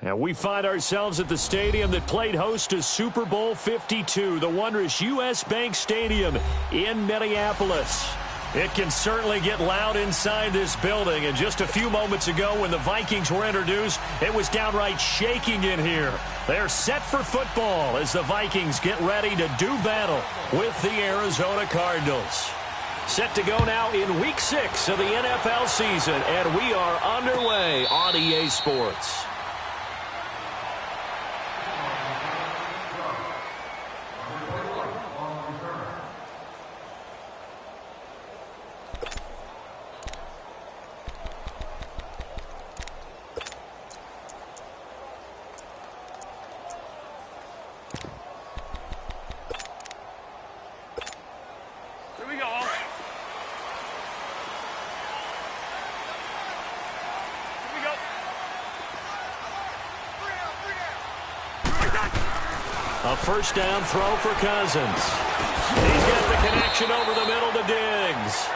And we find ourselves at the stadium that played host to Super Bowl 52, the wondrous U.S. Bank Stadium in Minneapolis. It can certainly get loud inside this building, and just a few moments ago when the Vikings were introduced, it was downright shaking in here. They're set for football as the Vikings get ready to do battle with the Arizona Cardinals. Set to go now in Week 6 of the NFL season, and we are underway on EA Sports. A first down throw for Cousins. He's got the connection over the middle to Diggs.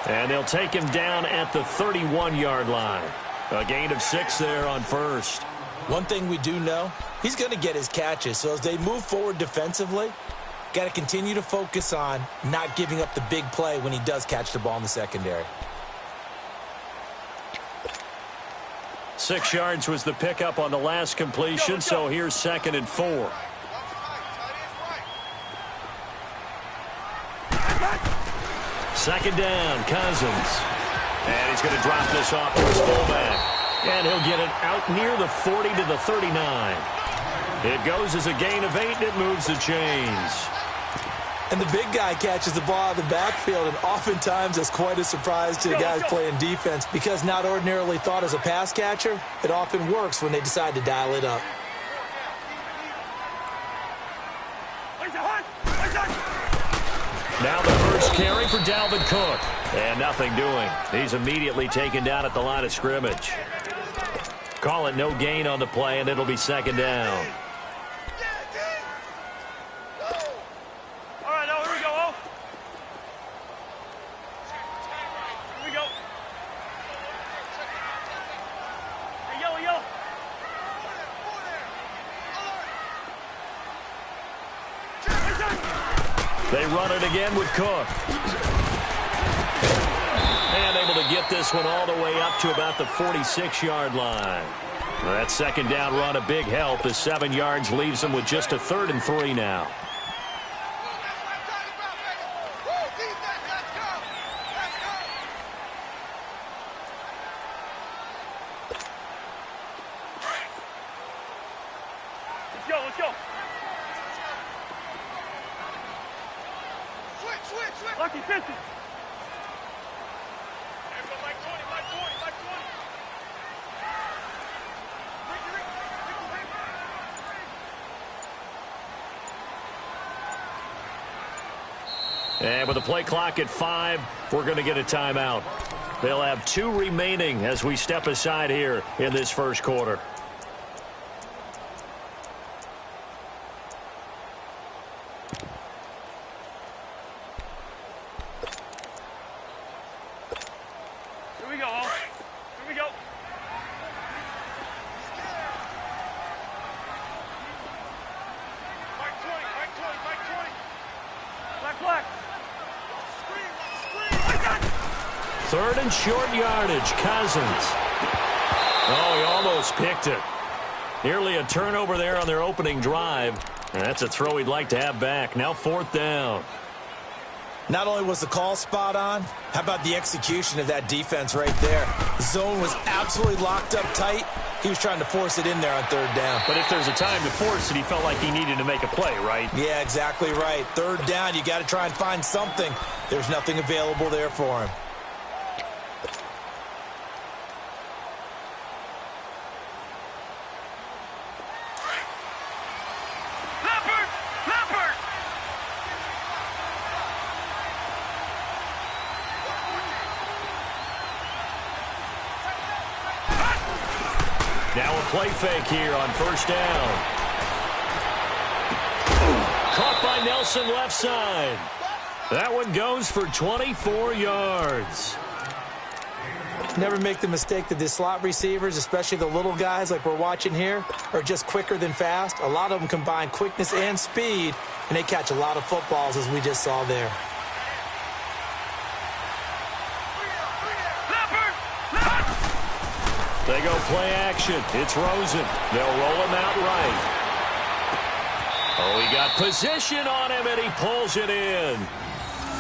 And they'll take him down at the 31-yard line. A gain of 6 there on first. One thing we do know, he's going to get his catches. So as they move forward defensively, got to continue to focus on not giving up the big play when he does catch the ball in the secondary. 6 yards was the pickup on the last completion, so here's 2nd and 4. Second down, Cousins. And he's going to drop this off to his fullback. And he'll get it out near the 40 to the 39. It goes as a gain of 8, and it moves the chains. And the big guy catches the ball out of the backfield, and oftentimes that's quite a surprise to the guys playing defense because not ordinarily thought as a pass catcher, it often works when they decide to dial it up. Now the first carry for Dalvin Cook. And nothing doing. He's immediately taken down at the line of scrimmage. Call it no gain on the play, and it'll be 2nd down. All right, now here we go. Here we go. Hey, yellow. They run it again with Cook. And able to get this one all the way up to about the 46-yard line. That 2nd down run a big help. The 7 yards leaves them with just a 3rd and 3 now. Let's go. Lucky 50. And with the play clock at 5, we're going to get a timeout. They'll have 2 remaining as we step aside here in this first quarter. Third and short yardage, Cousins. Oh, he almost picked it. Nearly a turnover there on their opening drive. And that's a throw he'd like to have back. Now 4th down. Not only was the call spot on, how about the execution of that defense right there? The zone was absolutely locked up tight. He was trying to force it in there on 3rd down. But if there's a time to force it, he felt like he needed to make a play, right? Yeah, exactly right. 3rd down, you got to try and find something. There's nothing available there for him. Now a play fake here on 1st down. Caught by Nelson left side. That one goes for 24 yards. Never make the mistake that the slot receivers, especially the little guys like we're watching here, are just quicker than fast. A lot of them combine quickness and speed, and they catch a lot of footballs, as we just saw there. They go play action. It's Rosen. They'll roll him out right. Oh, he got position on him, and he pulls it in.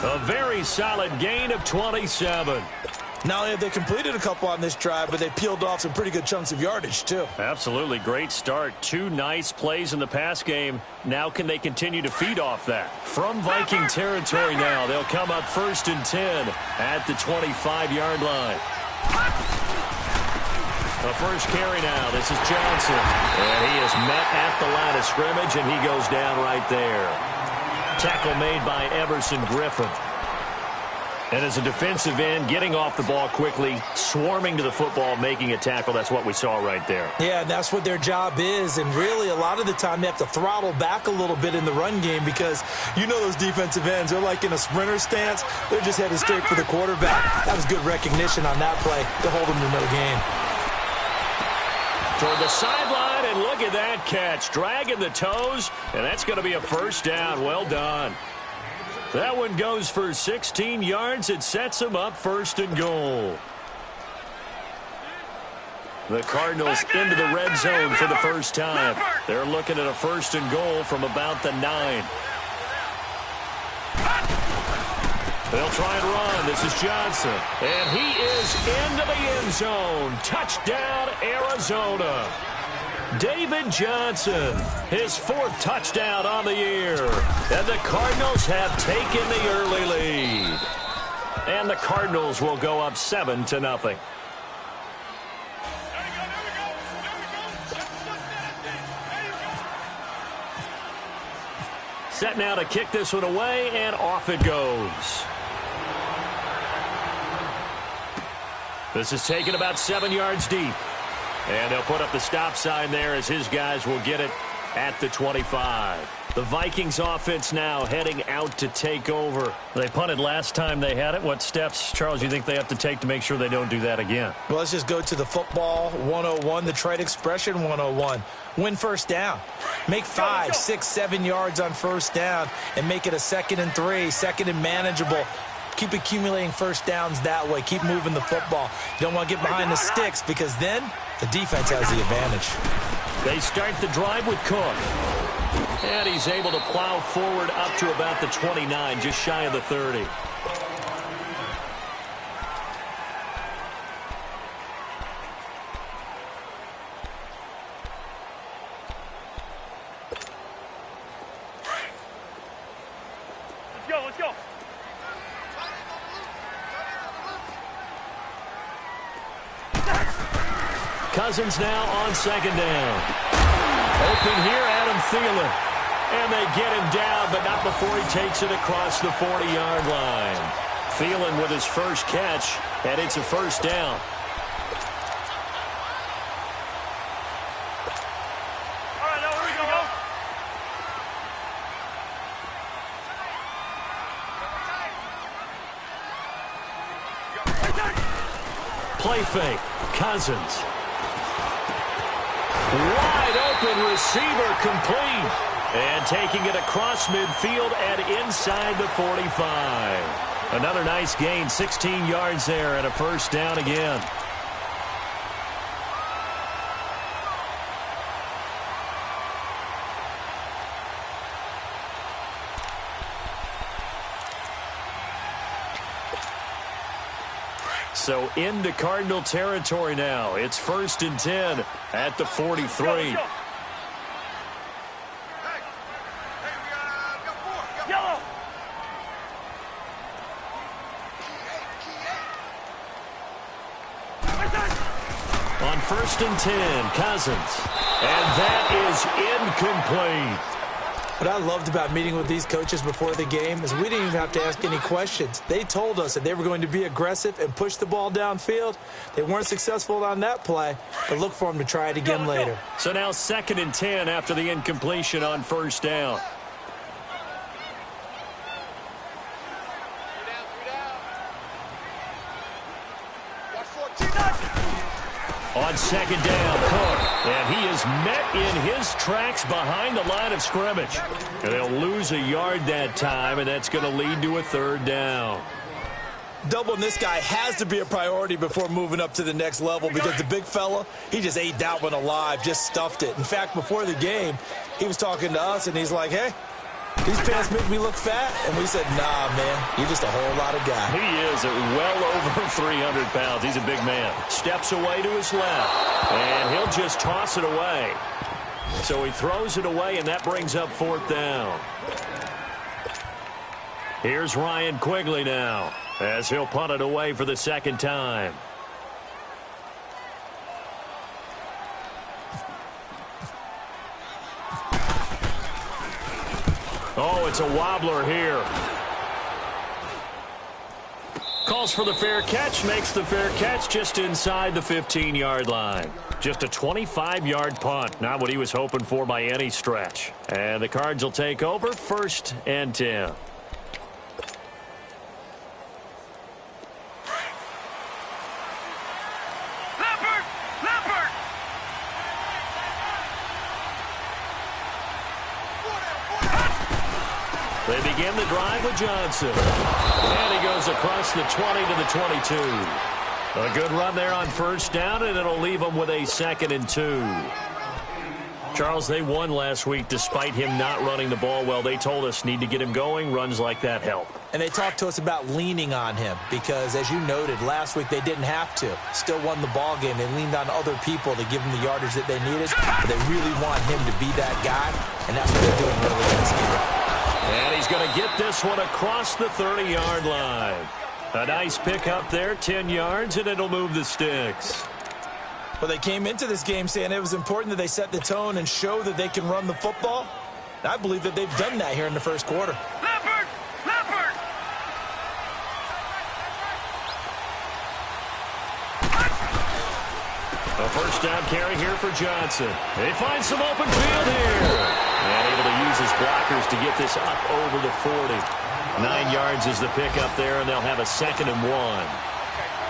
A very solid gain of 27. Not only have they completed a couple on this drive, but they peeled off some pretty good chunks of yardage, too. Absolutely. Great start. 2 nice plays in the pass game. Now can they continue to feed off that? From Viking territory now, they'll come up 1st and 10 at the 25-yard line. The first carry now. This is Johnson. And he is met at the line of scrimmage, and he goes down right there. Tackle made by Everson Griffin. And as a defensive end, getting off the ball quickly, swarming to the football, making a tackle. That's what we saw right there. Yeah, and that's what their job is. And really, a lot of the time, they have to throttle back a little bit in the run game because you know those defensive ends, they're like in a sprinter stance. They're just headed straight for the quarterback. That was good recognition on that play to hold them to no gain. Toward the sideline, and look at that catch. Dragging the toes, and that's going to be a first down. Well done. That one goes for 16 yards. It sets them up 1st and goal. The Cardinals into the red zone for the first time. They're looking at a 1st and goal from about the 9. They'll try and run. This is Johnson. And he is into the end zone. Touchdown, Arizona. David Johnson, his 4th touchdown on the year. And the Cardinals have taken the early lead. And the Cardinals will go up 7-0. Set now to kick this one away, and off it goes. This is taken about 7 yards deep. And they'll put up the stop sign there as his guys will get it at the 25. The Vikings offense now heading out to take over. They punted last time they had it. What steps, Charles, you think they have to take to make sure they don't do that again? Well, let's just go to the football 101, the trade expression 101. Win first down. Make 5, 6, 7 yards on first down and make it a 2nd and 3, 2nd and manageable. Keep accumulating first downs that way. Keep moving the football. You don't want to get behind the sticks because then the defense has the advantage. They start the drive with Cook. And he's able to plow forward up to about the 29, just shy of the 30. Let's go. Cousins now on 2nd down. Open here, Adam Thielen. And they get him down, but not before he takes it across the 40-yard line. Thielen with his first catch, and it's a first down. All right, now here we go. Play fake. Cousins. Wide open receiver complete. And taking it across midfield and inside the 45. Another nice gain, 16 yards there and a first down again. So into Cardinal territory now. It's 1st and 10 at the 43. On 1st and 10, Cousins. And that is incomplete. What I loved about meeting with these coaches before the game is we didn't even have to ask any questions. They told us that they were going to be aggressive and push the ball downfield. They weren't successful on that play, but look for them to try it again later. So now 2nd and 10 after the incompletion on first down. Watch 4, On second down, Cook. And he is met in his tracks behind the line of scrimmage. And they'll lose a yard that time, and that's going to lead to a third down. Doubling this guy has to be a priority before moving up to the next level because the big fella, he just ate that one alive, just stuffed it. In fact, before the game, he was talking to us, and he's like, hey, these pants make me look fat. And we said, nah, man, you're just a whole lot of guy. He is at well over 300 pounds. He's a big man. Steps away to his left, and he'll just toss it away. So he throws it away, and that brings up fourth down. Here's Ryan Quigley now, as he'll punt it away for the second time. Oh, it's a wobbler here. Calls for the fair catch, makes the fair catch just inside the 15-yard line. Just a 25-yard punt, not what he was hoping for by any stretch. And the Cards will take over, 1st and 10. They begin the drive with Johnson. And he goes across the 20 to the 22. A good run there on first down, and it'll leave them with a 2nd and 2. Charles, they won last week despite him not running the ball well. They told us need to get him going. Runs like that help. And they talked to us about leaning on him because, as you noted, last week they didn't have to. Still won the ball game. They leaned on other people to give them the yardage that they needed. But they really want him to be that guy, and that's what they're doing really in this game. And he's going to get this one across the 30-yard line. A nice pick up there, 10 yards, and it'll move the sticks. Well, they came into this game saying it was important that they set the tone and show that they can run the football. And I believe that they've done that here in the first quarter. Leopard! Leopard! A first down carry here for Johnson. They find some open field here. And able to use his blockers to get this up over the 40. 9 yards is the pickup there, and they'll have a 2nd and 1.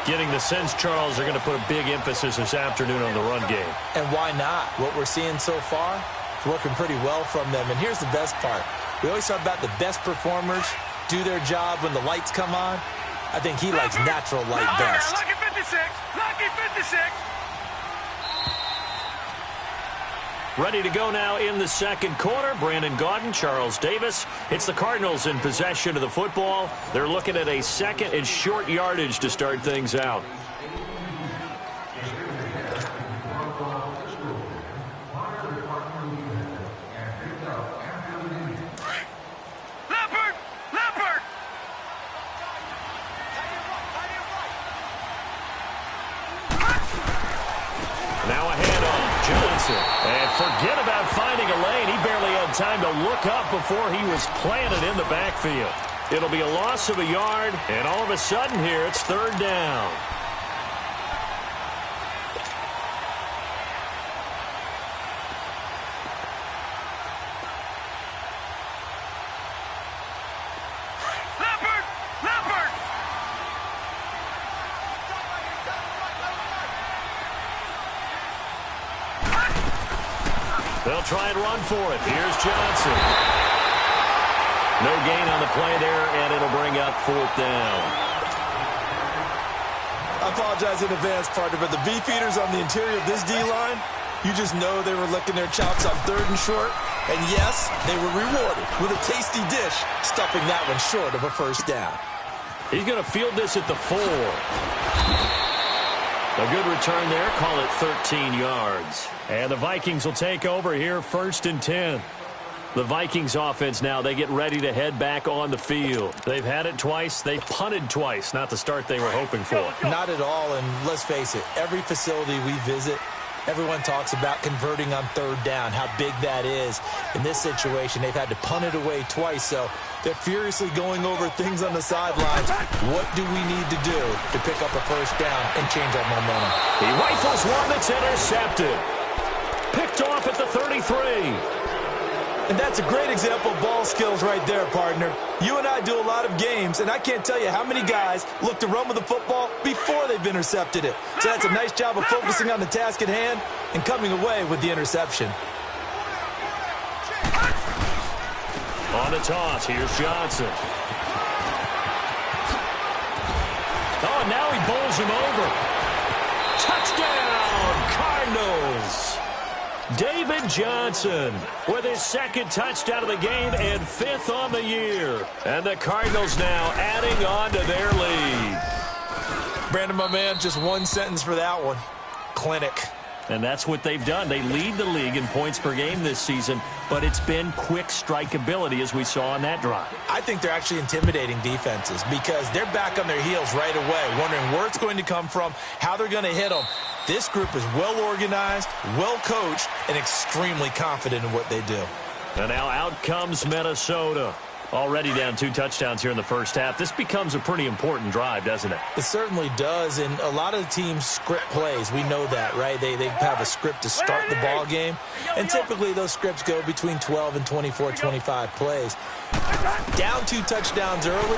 Getting the sense, Charles, they're going to put a big emphasis this afternoon on the run game. And why not? What we're seeing so far is working pretty well from them. And here's the best part. We always talk about the best performers do their job when the lights come on. I think he likes natural light best. Lucky 56! Lucky 56! Ready to go now in the second quarter. Brandon Gaudin, Charles Davis. It's the Cardinals in possession of the football. They're looking at a 2nd and short yardage to start things out. Leopard! Leopard! Now a handoff. Johnson. And forget about finding a lane. He barely had time to look up before he was planted in the backfield. It'll be a loss of a yard, and all of a sudden here it's 3rd down. Leopard! Leopard! They'll try and run for it. Here's Johnson. No gain on the play there, and it'll bring up 4th down. I apologize in advance, partner, but the beef eaters on the interior of this D-line, you just know they were licking their chops on 3rd and short. And yes, they were rewarded with a tasty dish, stuffing that one short of a first down. He's going to field this at the 4. A good return there. Call it 13 yards. And the Vikings will take over here, 1st and 10. The Vikings offense now, they get ready to head back on the field. They've had it twice. They punted twice. Not the start they were hoping for. Not at all, and let's face it, every facility we visit, everyone talks about converting on 3rd down, how big that is. In this situation, they've had to punt it away twice, so they're furiously going over things on the sidelines. What do we need to do to pick up a first down and change our momentum? He rifles one that's intercepted. Picked off at the 33. And that's a great example of ball skills right there, partner. You and I do a lot of games, and I can't tell you how many guys look to run with the football before they intercepted it. So that's a nice job of focusing on the task at hand and coming away with the interception. On the toss, here's Johnson. Oh, now he bowls him over. Touchdown, Cardinals! David Johnson with his second touchdown of the game and 5th on the year. And the Cardinals now adding on to their lead. Brandon, my man, just one sentence for that one. Clinic. And that's what they've done. They lead the league in points per game this season, but it's been quick strike ability as we saw on that drive. I think they're actually intimidating defenses because they're back on their heels right away, wondering where it's going to come from, how they're going to hit them. This group is well organized, well coached, and extremely confident in what they do. And now out comes Minnesota. Already down 2 touchdowns here in the first half. This becomes a pretty important drive, doesn't it? It certainly does, and a lot of the teams script plays. We know that, right? They have a script to start the ball game, and typically those scripts go between 12 and 24, 25 plays. Down 2 touchdowns early,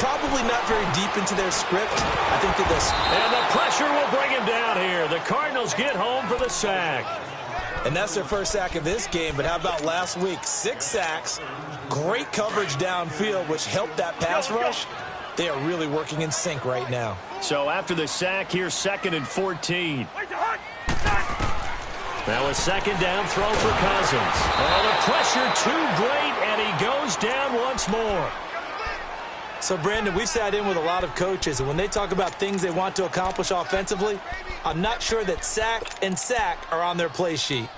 probably not very deep into their script. I think that this... And the pressure will bring him down here. The Cardinals get home for the sack. And that's their first sack of this game, but how about last week? 6 sacks, great coverage downfield, which helped that pass rush. They are really working in sync right now. So after the sack, here's 2nd and 14. Now a second down throw for Cousins. Oh, the pressure too great, and he goes down once more. So, Brandon, we've sat in with a lot of coaches, and when they talk about things they want to accomplish offensively, I'm not sure that sack and sack are on their play sheet.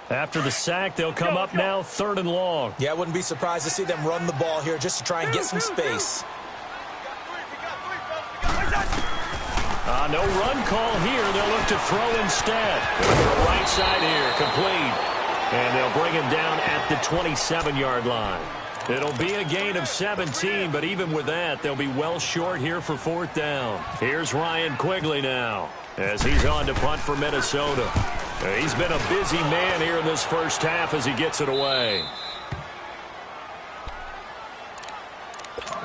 After the sack, they'll come up now 3rd and long. Yeah, I wouldn't be surprised to see them run the ball here just to try and get some space. No run call here. They'll look to throw instead. Right side here, complete. And they'll bring him down at the 27-yard line. It'll be a gain of 17, but even with that, they'll be well short here for 4th down. Here's Ryan Quigley now as he's on to punt for Minnesota. He's been a busy man here in this first half as he gets it away.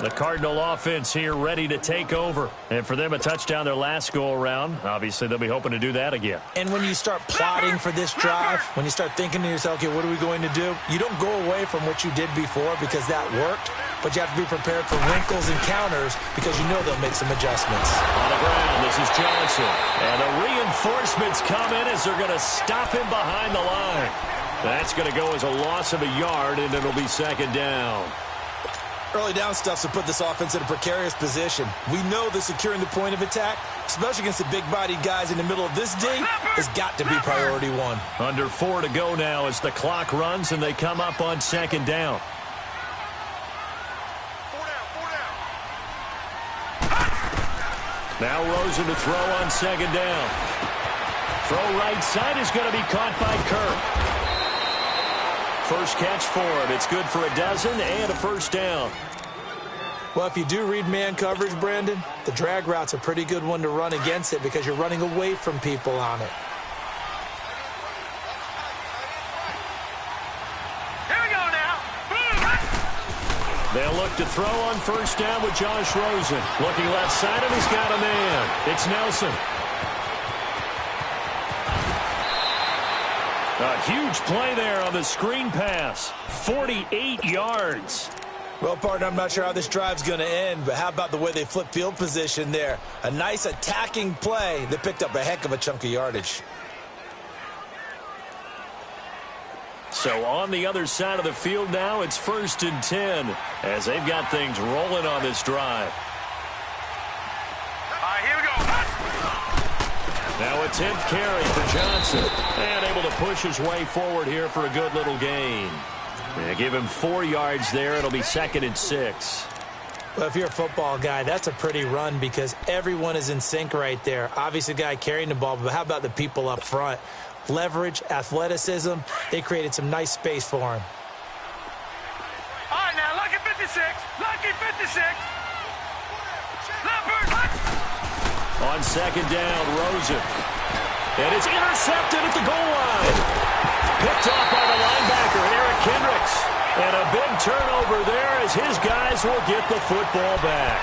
The Cardinal offense here ready to take over. And for them, a touchdown their last go-around. Obviously, they'll be hoping to do that again. And when you start plotting for this drive, when you start thinking to yourself, okay, what are we going to do? You don't go away from what you did before because that worked, but you have to be prepared for wrinkles and counters because you know they'll make some adjustments. On the ground, this is Johnson. And the reinforcements come in as they're going to stop him behind the line. That's going to go as a loss of a yard, and it'll be 2nd down. Early down stuff to put this offense in a precarious position. We know that securing the point of attack, especially against the big-bodied guys in the middle of this D, has got to be priority 1. Under 4 to go now as the clock runs and they come up on 2nd down. Now Rosen to throw on 2nd down. Throw right side is going to be caught by Kirk. First catch for him. It's good for a dozen and a 1st down. Well, if you do read man coverage, Brandon, the drag route's a pretty good one to run against it because you're running away from people on it. Here we go now. They'll look to throw on 1st down with Josh Rosen. Looking left side, and he's got a man. It's Nelson. A huge play there on the screen pass. 48 yards. Well, partner, I'm not sure how this drive's going to end, but how about the way they flip field position there? A nice attacking play that picked up a heck of a chunk of yardage. So on the other side of the field now, it's 1st and 10 as they've got things rolling on this drive. Here we go. Now a 10th carry for Johnson. And able to push his way forward here for a good little gain. They give him 4 yards there. It'll be 2nd and 6. Well, if you're a football guy, that's a pretty run because everyone is in sync right there. Obviously, the guy carrying the ball, but how about the people up front? Leverage, athleticism, they created some nice space for him. All right, now, lucky 56. Lucky 56. Leopard. On 2nd down, Rosen. And it's intercepted at the goal line. Picked off by the linebacker, Eric Kendricks. turnover there as his guys will get the football back.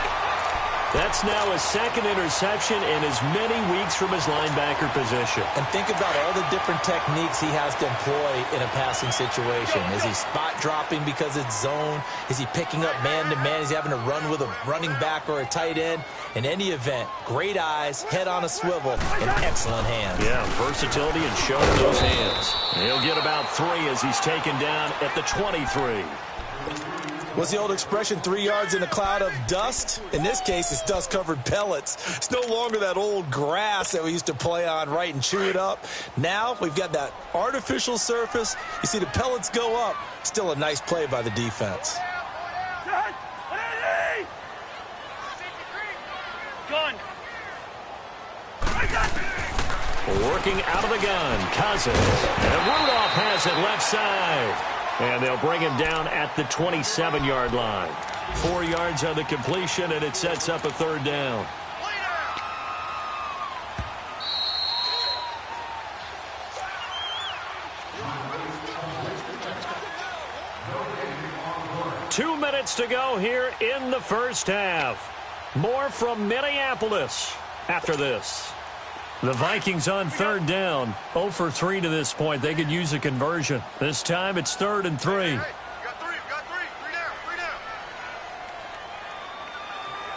That's now his second interception in as many weeks from his linebacker position. And think about all the different techniques he has to employ in a passing situation. Is he spot dropping because it's zone? Is he picking up man-to-man? Is he having to run with a running back or a tight end? In any event, great eyes, head on a swivel, and excellent hands. Yeah, versatility and showing those hands. He'll get about 3 as he's taken down at the 23. What's the old expression, 3 yards in a cloud of dust? In this case, it's dust-covered pellets. It's no longer that old grass that we used to play on, right, and chew it up. Now we've got that artificial surface. You see the pellets go up. Still a nice play by the defense. Gun. Working out of the gun, Cousins. And Rudolph has it left side. And they'll bring him down at the 27-yard line. 4 yards on the completion, and it sets up a third down. 2 minutes to go here in the first half. More from Minneapolis after this. The Vikings on third down, 0 for 3 to this point. They could use a conversion. This time it's 3rd and 3. Hey, got 3, got 3. 3 down, 3 down.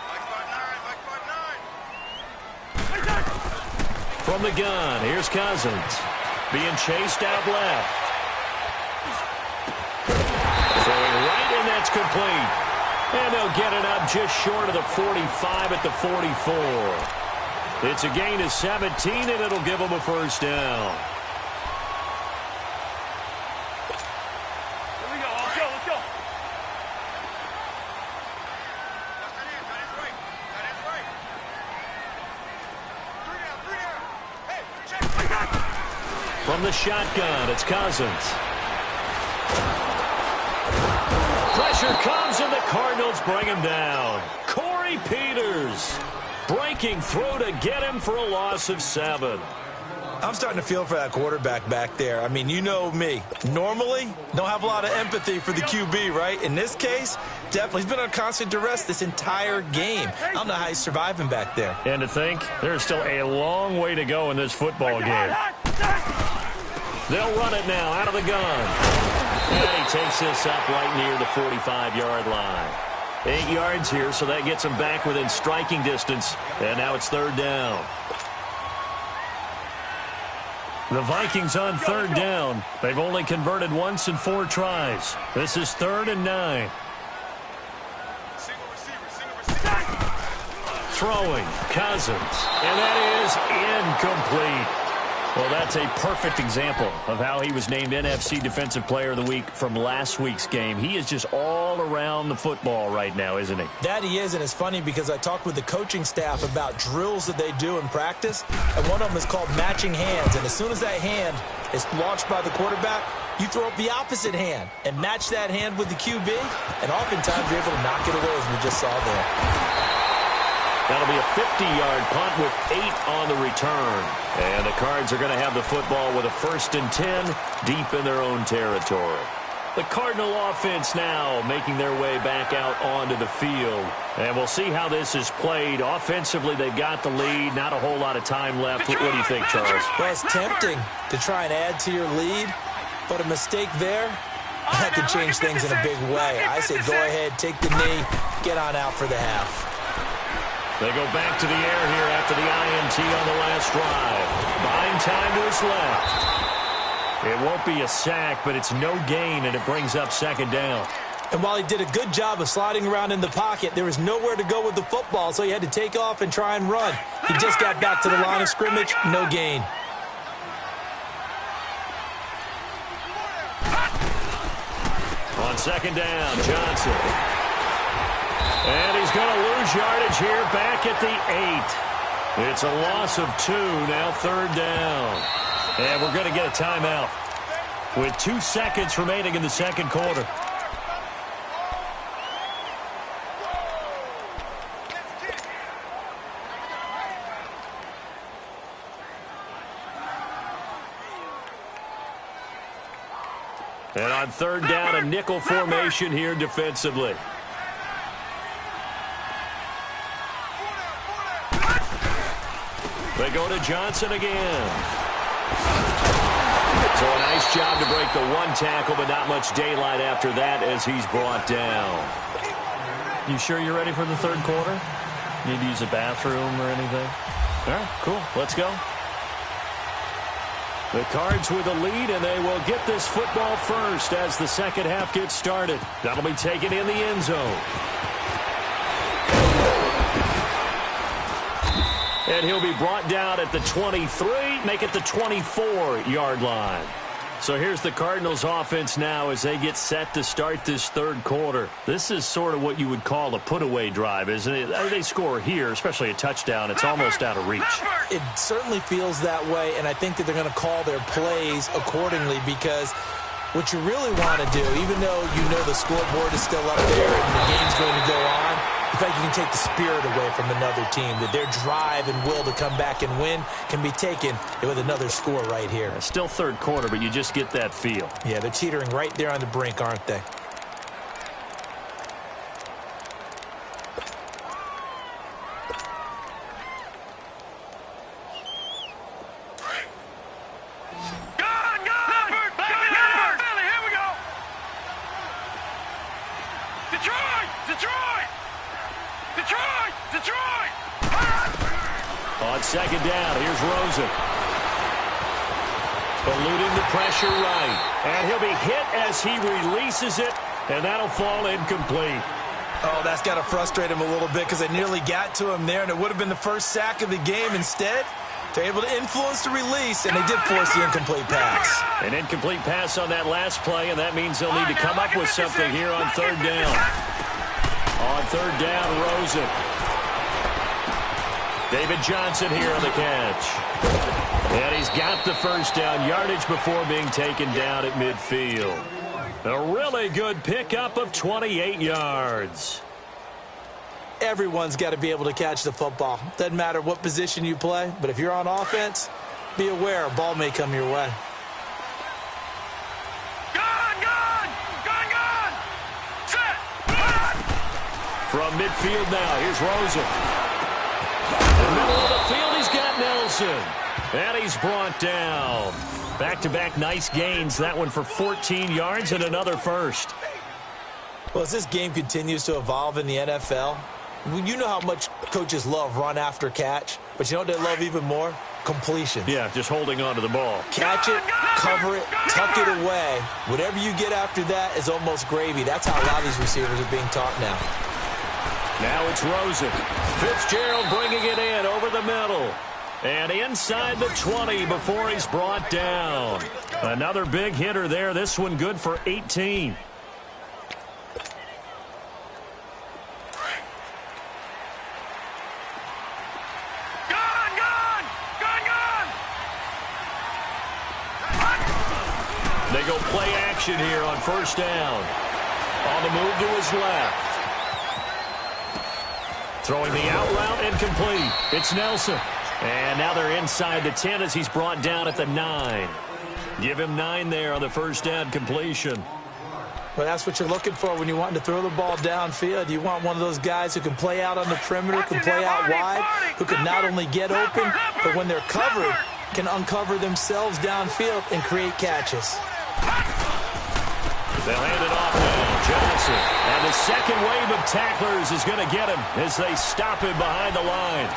Mike 5-9. From the gun, here's Cousins. Being chased out left. Throwing right, and that's complete. And they'll get it up just short of the 45 at the 44. It's a gain of 17, and it'll give them a first down. Here we go. Let's go. Let's go. From the shotgun, it's Cousins. Pressure comes, and the Cardinals bring him down. Corey Peters breaking through to get him for a loss of 7. I'm starting to feel for that quarterback back there. I mean, you know me. Normally, don't have a lot of empathy for the QB, right? In this case, definitely. He's been on constant duress this entire game. I don't know how he's surviving back there. And to think, there's still a long way to go in this football game. They'll run it now out of the gun. And he takes this up right near the 45-yard line. 8 yards here, so that gets him back within striking distance. And now it's third down. The Vikings on third down. They've only converted once in 4 tries. This is 3rd and 9. Single receiver. Throwing, Cousins. And that is incomplete. Well, that's a perfect example of how he was named NFC Defensive Player of the Week from last week's game. He is just all around the football right now, isn't he? That he is, and it's funny because I talked with the coaching staff about drills that they do in practice, and one of them is called matching hands. And as soon as that hand is launched by the quarterback, you throw up the opposite hand and match that hand with the QB, and oftentimes you're able to knock it away, as we just saw there. That'll be a 50-yard punt with 8 on the return. And the Cards are going to have the football with a 1st and 10 deep in their own territory. The Cardinal offense now making their way back out onto the field. And we'll see how this is played. Offensively, they've got the lead. Not a whole lot of time left. What do you think, Charles? Well, it's tempting to try and add to your lead, but a mistake there, that could change things in a big way. I say go ahead, take the knee, get on out for the half. They go back to the air here after the INT on the last drive. Buying time to his left. It won't be a sack, but it's no gain, and it brings up 2nd down. And while he did a good job of sliding around in the pocket, there was nowhere to go with the football, so he had to take off and try and run. He just got back to the line of scrimmage, no gain. On 2nd down, Johnson. And he's going to lose yardage here back at the 8. It's a loss of 2, now 3rd down. And we're going to get a timeout with 2 seconds remaining in the second quarter. And On third down, a nickel formation here defensively. They go to Johnson again. So a nice job to break the one tackle, but not much daylight after that as he's brought down. You sure you're ready for the third quarter? Need to use a bathroom or anything? All right, cool. Let's go. The Cards with the lead, and they will get this football first as the second half gets started. That'll be taken in the end zone. And he'll be brought down at the 23, make it the 24-yard line. So here's the Cardinals offense now as they get set to start this third quarter. This is sort of what you would call a put-away drive, isn't it? They score here, especially a touchdown. It's almost out of reach. It certainly feels that way, and I think that they're going to call their plays accordingly because what you really want to do, even though you know the scoreboard is still up there and the game's going to go on, in fact, you can take the spirit away from another team, that their drive and will to come back and win can be taken with another score right here. Still third quarter, but you just get that feel. Yeah, they're teetering right there on the brink, aren't they? On second down, here's Rosen. Eluding the pressure right. And he'll be hit as he releases it, and that'll fall incomplete. Oh, that's got to frustrate him a little bit because they nearly got to him there, and it would have been the first sack of the game. Instead, they're able to influence the release, and they did force the incomplete pass. An incomplete pass on that last play, and that means they'll need to come up with something here on third down. On third down, Rosen. David Johnson here on the catch. And he's got the first down yardage before being taken down at midfield. A really good pickup of 28 yards. Everyone's got to be able to catch the football. Doesn't matter what position you play, but if you're on offense, be aware a ball may come your way. From midfield now, here's Rosen. In the middle of the field, he's got Nelson. And he's brought down. Back-to-back nice gains. That one for 14 yards and another first. Well, as this game continues to evolve in the NFL, you know how much coaches love run after catch, but you know what they love even more? Completion. Yeah, just holding on to the ball. Catch it, cover it, tuck it away. Whatever you get after that is almost gravy. That's how a lot of these receivers are being taught now. Now it's Rosen. Fitzgerald bringing it in over the middle. And inside the 20 before he's brought down. Another big hitter there. This one good for 18. They go play action here on first down. On the move to his left. Throwing the out route incomplete. It's Nelson. And now they're inside the 10 as he's brought down at the 9. Give him 9 there on the first down completion. Well, that's what you're looking for when you want to throw the ball downfield. You want one of those guys who can play out on the perimeter, can play out wide, who can not only get open, but when they're covered, can uncover themselves downfield and create catches. They'll hand it off now, Johnson. And the second wave of tacklers is going to get him as they stop him behind the line.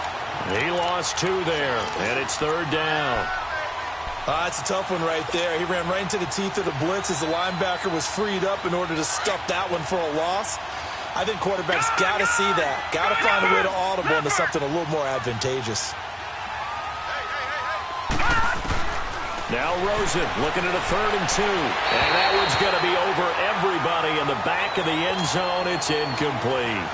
He lost 2 there, and it's third down. That's a tough one right there. He ran right into the teeth of the blitz as the linebacker was freed up in order to stuff that one for a loss. I think quarterbacks got to see that. Got to find a way to audible into something a little more advantageous. Now Rosen looking at a 3rd and 2. And that one's going to be over everybody in the back of the end zone. It's incomplete.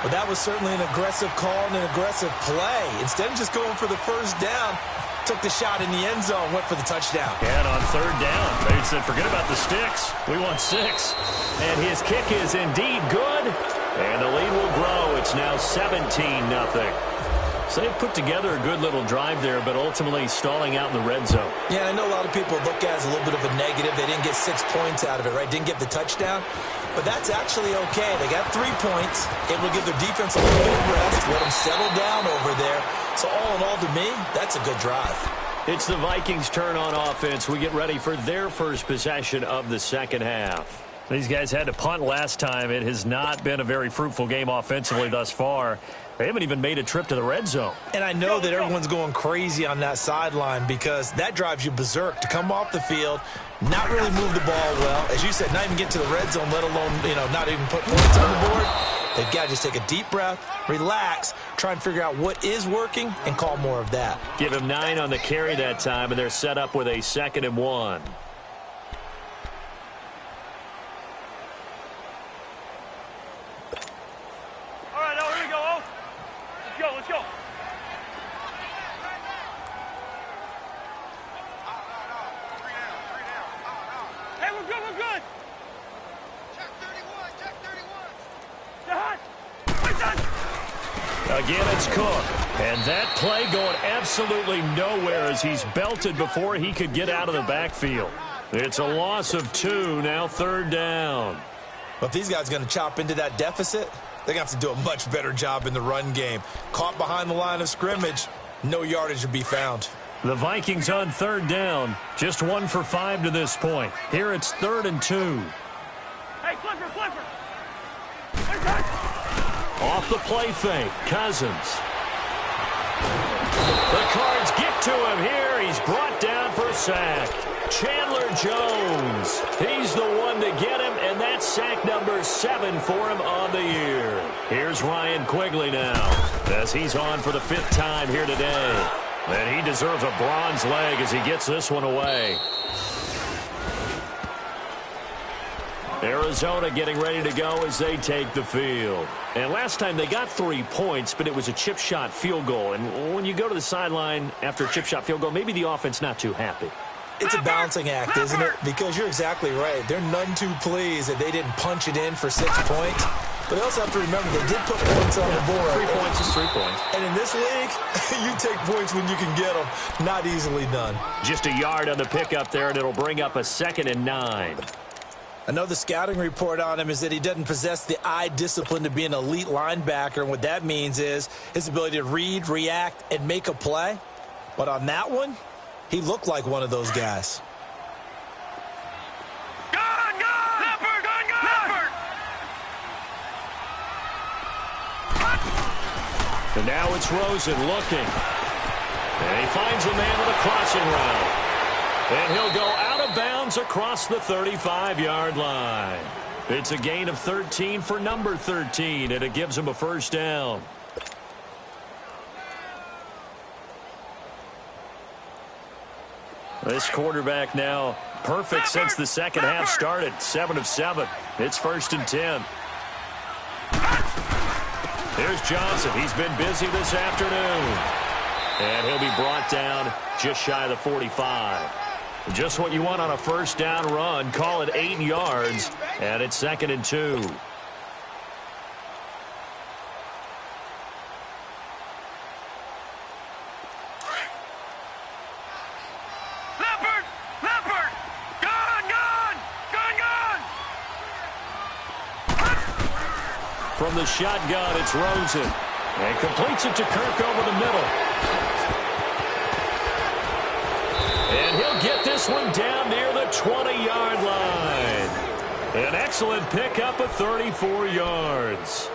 Well, that was certainly an aggressive call and an aggressive play. Instead of just going for the first down, took the shot in the end zone, went for the touchdown. And on third down, they said, forget about the sticks. We want 6. And his kick is indeed good. And the lead will grow. It's now 17-0. So they put together a good little drive there, but ultimately stalling out in the red zone. Yeah, I know a lot of people look at it as a little bit of a negative. They didn't get 6 points out of it, right? Didn't get the touchdown. But that's actually okay. They got 3 points, able to give their defense a little bit of rest, let them settle down over there. So all in all, to me, that's a good drive. It's the Vikings' turn on offense. We get ready for their first possession of the second half. These guys had to punt last time. It has not been a very fruitful game offensively thus far. They haven't even made a trip to the red zone. And I know that everyone's going crazy on that sideline because that drives you berserk to come off the field, not really move the ball well. As you said, not even get to the red zone, let alone, not even put points on the board. They've got to just take a deep breath, relax, try and figure out what is working, and call more of that. Give him 9 on the carry that time, and they're set up with a 2nd and 1. Again, it's Cook. And that play going absolutely nowhere as he's belted before he could get out of the backfield. It's a loss of 2, now 3rd down. But if these guys are going to chop into that deficit, they're going to have to do a much better job in the run game. Caught behind the line of scrimmage, no yardage to be found. The Vikings on 3rd down, just 1 for 5 to this point. Here it's 3rd and 2. Hey, Flipper! Off the play fake, Cousins. The Cards get to him here. He's brought down for a sack. Chandler Jones. He's the one to get him, and that's sack number 7 for him on the year. Here's Ryan Quigley now, as he's on for the 5th time here today. And he deserves a bronze leg as he gets this one away. Arizona getting ready to go as they take the field. And last time they got 3 points, but it was a chip shot field goal. And when you go to the sideline after a chip shot field goal, maybe the offense not too happy. It's a balancing act, isn't it? Because you're exactly right. They're none too pleased that they didn't punch it in for 6 points. But they also have to remember they did put points on the board. 3 points is 3 points. And in this league, you take points when you can get them. Not easily done. Just a yard on the pickup there, and it'll bring up a 2nd and 9. Another scouting report on him is that he doesn't possess the eye discipline to be an elite linebacker. And what that means is his ability to read, react, and make a play. But on that one, he looked like one of those guys. Gun! Leopard! Leopard! And now it's Rosen looking. And he finds a man with a crossing route. And he'll go out of bounds across the 35-yard line. It's a gain of 13 for number 13, and it gives him a 1st down. This quarterback now perfect since the second half started. 7 of 7. It's 1st and 10. Here's Johnson. He's been busy this afternoon. And he'll be brought down just shy of the 45. Just what you want on a 1st down run. Call it 8 yards, and it's 2nd and 2. Leopard! Gun! From the shotgun, it's Rosen. And completes it to Kirk over the middle. And he'll get this one down near the 20-yard line. An excellent pickup of 34 yards.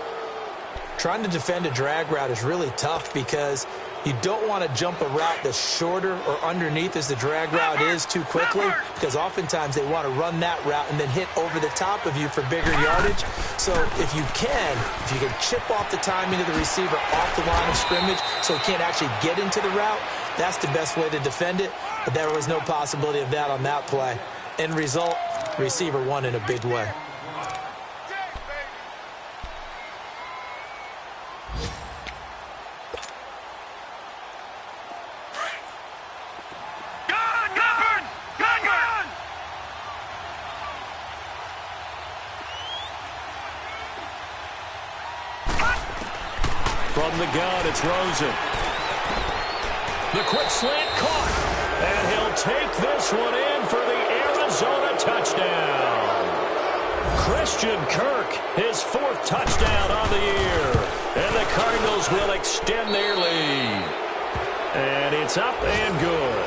Trying to defend a drag route is really tough because you don't want to jump a route that's shorter or underneath as the drag route is too quickly, because oftentimes they want to run that route and then hit over the top of you for bigger yardage. So if you can chip off the timing of the receiver off the line of scrimmage so he can't actually get into the route, that's the best way to defend it. But there was no possibility of that on that play. End result, receiver won in a big way. From the gun, it's Rosen. The quick slant caught. And he'll take this one in for the Arizona touchdown. Christian Kirk, his 4th touchdown on the year. And the Cardinals will extend their lead. And it's up and good.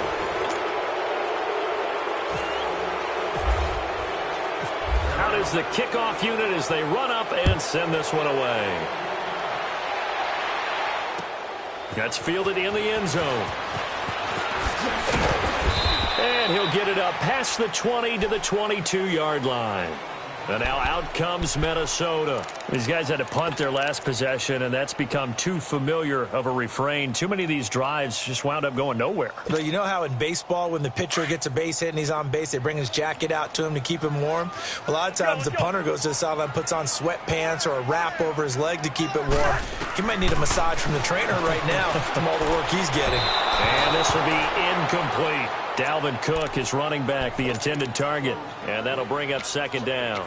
Out is the kickoff unit as they run up and send this one away. That's fielded in the end zone. And he'll get it up past the 20 to the 22-yard line. And now out comes Minnesota. These guys had to punt their last possession, and that's become too familiar of a refrain. Too many of these drives just wound up going nowhere. But you know how in baseball, when the pitcher gets a base hit and he's on base, they bring his jacket out to him to keep him warm? A lot of times the punter goes to the sideline, puts on sweatpants or a wrap over his leg to keep it warm. He might need a massage from the trainer right now from all the work he's getting. And this will be incomplete. Dalvin Cook is running back, the intended target, and that'll bring up 2nd down.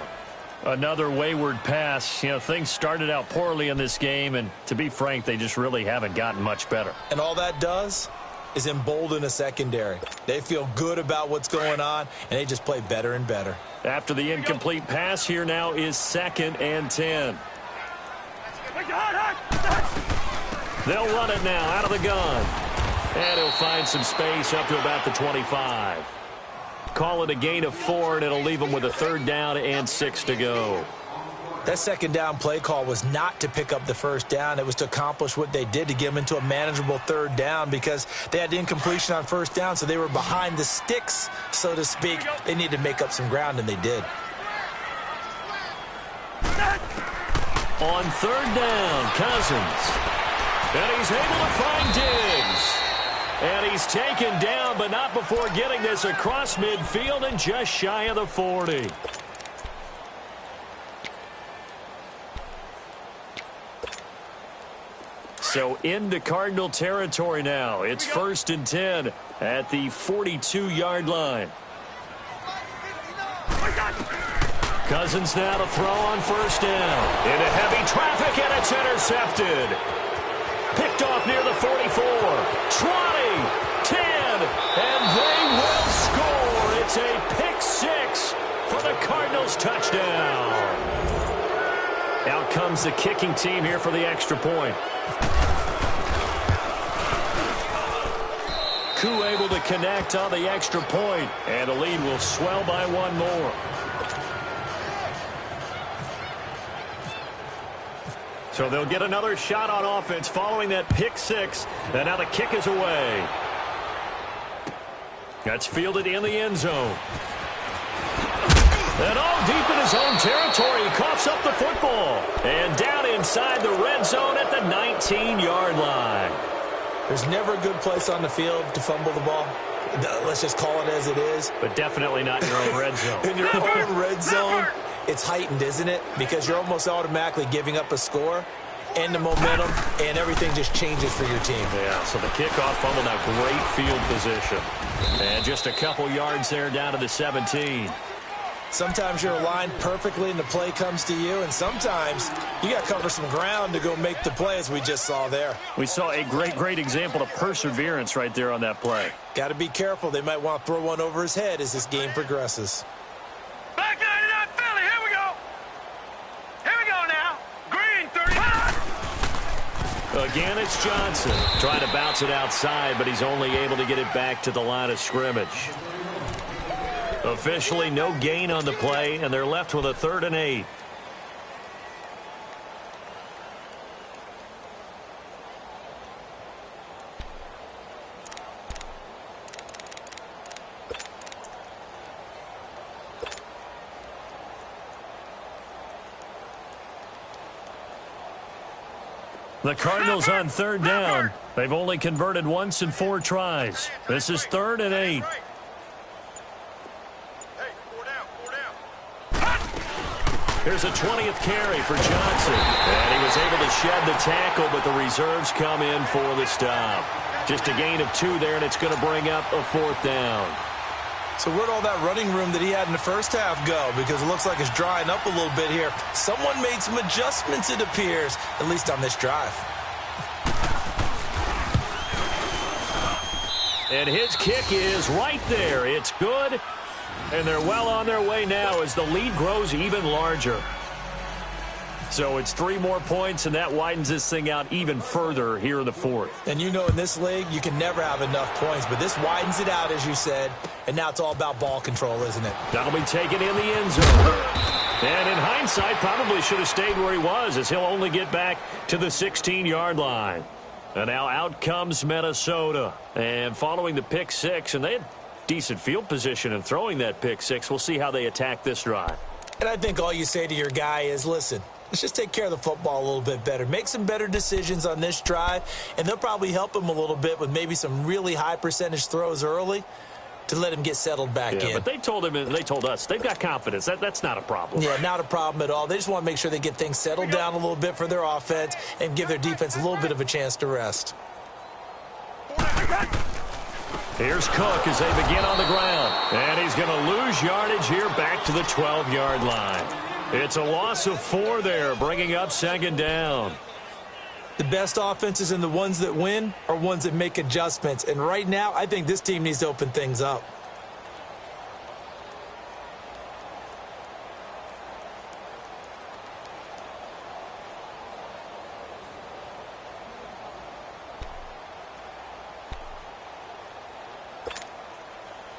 Another wayward pass. You know, things started out poorly in this game, and to be frank, they just really haven't gotten much better. And all that does is embolden a secondary. They feel good about what's going on, and they just play better and better. After the incomplete pass, here now is 2nd and 10. They'll run it now out of the gun. And he'll find some space up to about the 25. Call it a gain of 4, and it'll leave them with a 3rd down and 6 to go. That 2nd down play call was not to pick up the 1st down. It was to accomplish what they did, to get them into a manageable 3rd down, because they had incompletion on 1st down, so they were behind the sticks, so to speak. They needed to make up some ground, and they did. On 3rd down, Cousins. And he's able to find Diggs. And he's taken down, but not before getting this across midfield and just shy of the 40. So into Cardinal territory now. It's 1st and 10 at the 42-yard line. Cousins now to throw on 1st down. Into heavy traffic, and it's intercepted. Picked off near the 44, 20, 10, and they will score. It's a pick 6 for the Cardinals touchdown. Out comes the kicking team here for the extra point. Koo able to connect on the extra point, and the lead will swell by 1 more. So they'll get another shot on offense following that pick 6. And now the kick is away. That's fielded in the end zone. And all deep in his own territory, he coughs up the football. And down inside the red zone at the 19-yard line. There's never a good place on the field to fumble the ball. Let's just call it as it is. But definitely not in your own red zone. In your own red zone, it's heightened, isn't it? Because you're almost automatically giving up a score and the momentum, and everything just changes for your team. Yeah, so the kickoff fumble, now great field position. And just a couple yards there down to the 17. Sometimes you're aligned perfectly and the play comes to you, and sometimes you got to cover some ground to go make the play, as we just saw there. We saw a great example of perseverance right there on that play. Got to be careful. They might want to throw one over his head as this game progresses. Back 99 Philly, here we go. Here we go now. Green 35. Again, it's Johnson trying to bounce it outside, but he's only able to get it back to the line of scrimmage. Officially no gain on the play, and they're left with a 3rd and 8. The Cardinals on 3rd down. They've only converted once in 4 tries. This is 3rd and 8. Here's a 20th carry for Johnson. And he was able to shed the tackle, but the reserves come in for the stop. Just a gain of 2 there, and it's going to bring up a 4th down. So where'd all that running room that he had in the first half go? Because it looks like it's drying up a little bit here. Someone made some adjustments, it appears, at least on this drive. And his kick is right there. It's good. And they're well on their way now as the lead grows even larger. So it's 3 more points, and that widens this thing out even further here in the fourth. And you know in this league, you can never have enough points, but this widens it out, as you said, and now it's all about ball control, isn't it? That'll be taken in the end zone. And in hindsight, probably should have stayed where he was, as he'll only get back to the 16-yard line. And now out comes Minnesota. And following the pick six, and they had decent field position in throwing that pick six. We'll see how they attack this drive. And I think all you say to your guy is, listen, let's just take care of the football a little bit better. Make some better decisions on this drive, and they'll probably help him a little bit with maybe some really high percentage throws early to let him get settled back in. But they told him and they told us they've got confidence. That's not a problem. Yeah, not a problem at all. They just want to make sure they get things settled down a little bit for their offense and give their defense a little bit of a chance to rest. Here's Cook as they begin on the ground. And he's going to lose yardage here back to the 12-yard line. It's a loss of 4 there, bringing up second down. The best offenses and the ones that win are ones that make adjustments. And right now, I think this team needs to open things up.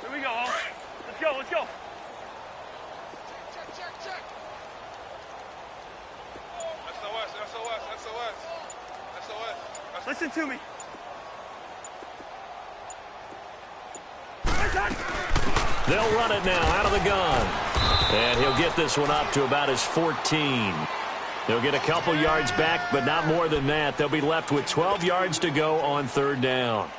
Here we go. Let's go, let's go. Check. SOS. Listen to me. They'll run it now out of the gun. And he'll get this one up to about his 14. They'll get a couple yards back, but not more than that. They'll be left with 12 yards to go on third down.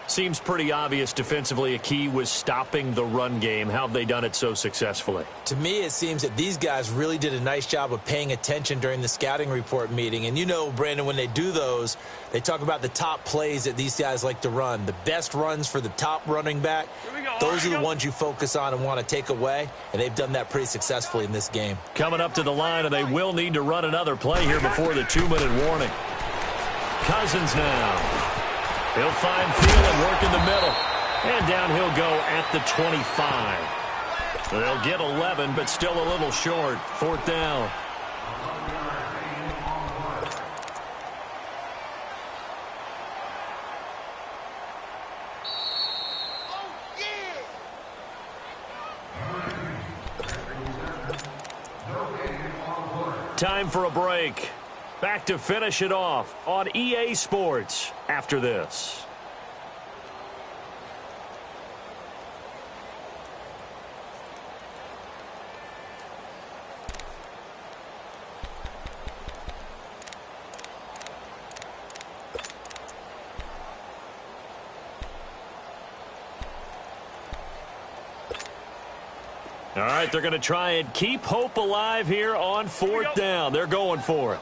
Seems pretty obvious defensively a key was stopping the run game. How have they done it so successfully? To me, it seems that these guys really did a nice job of paying attention during the scouting report meeting. And you know, Brandon, when they do those, they talk about the top plays that these guys like to run. The best runs for the top running back, those are the ones you focus on and want to take away. And they've done that pretty successfully in this game. Coming up to the line, and they will need to run another play here before the 2-minute warning. Cousins now. He'll find field and work in the middle. And down he'll go at the 25. They'll get 11, but still a little short. Fourth down. Time for a break. Back to finish it off on EA Sports after this. All right, they're going to try and keep hope alive here on fourth down. They're going for it.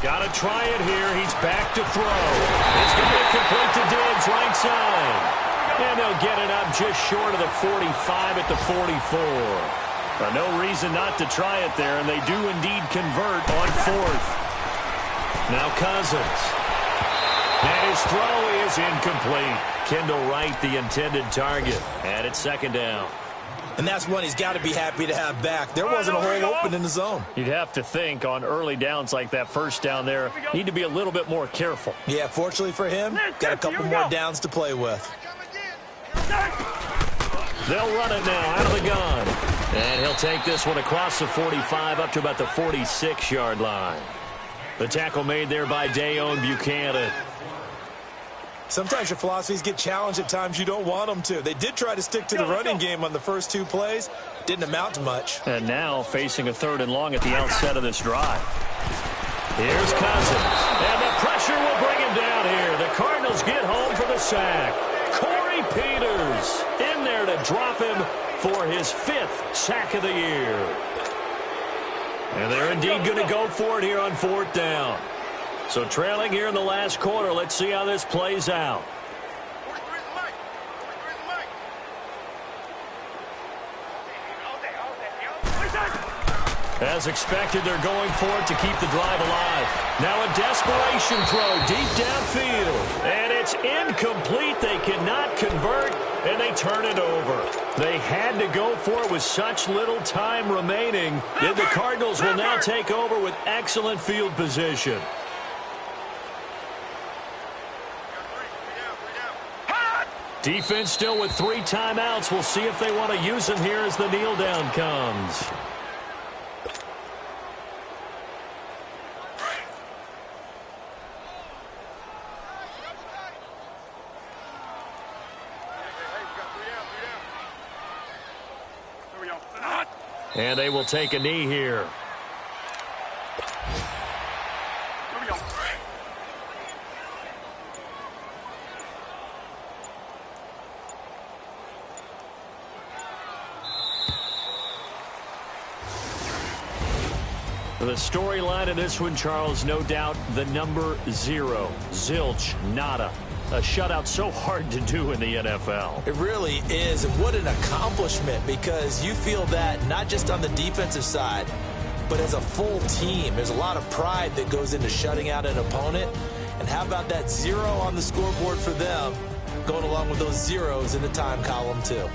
Got to try it here. He's back to throw. It's going to be complete to Diggs, right side. And they'll get it up just short of the 45 at the 44. No reason not to try it there, and they do indeed convert on fourth. Now Cousins. And his throw is incomplete. Kendall Wright, the intended target. And it's second down. And that's one he's got to be happy to have back. There wasn't a hole open in the zone. You'd have to think on early downs like that first down there, need to be a little bit more careful. Yeah, fortunately for him, got a couple more downs to play with. They'll run it now out of the gun. And he'll take this one across the 45 up to about the 46-yard line. The tackle made there by Dayon Buchanan. Sometimes your philosophies get challenged at times you don't want them to. They did try to stick to the running game on the first 2 plays. Didn't amount to much. And now facing a 3rd and long at the outset of this drive. Here's Cousins. And the pressure will bring him down here. The Cardinals get home for the sack. Corey Peters in there to drop him for his 5th sack of the year. And they're indeed going to go for it here on fourth down. So trailing here in the last quarter, let's see how this plays out. As expected, they're going for it to keep the drive alive. Now a desperation throw deep downfield. And it's incomplete. They cannot convert, and they turn it over. They had to go for it with such little time remaining. And the Cardinals will now take over with excellent field position. Defense still with 3 timeouts. We'll see if they want to use them here as the kneel down comes. And they will take a knee here. The storyline of this one, Charles, no doubt the number 0. Zilch, nada. A shutout so hard to do in the NFL. It really is, and what an accomplishment, because you feel that not just on the defensive side, but as a full team. There's a lot of pride that goes into shutting out an opponent, and how about that 0 on the scoreboard for them, going along with those zeros in the time column too.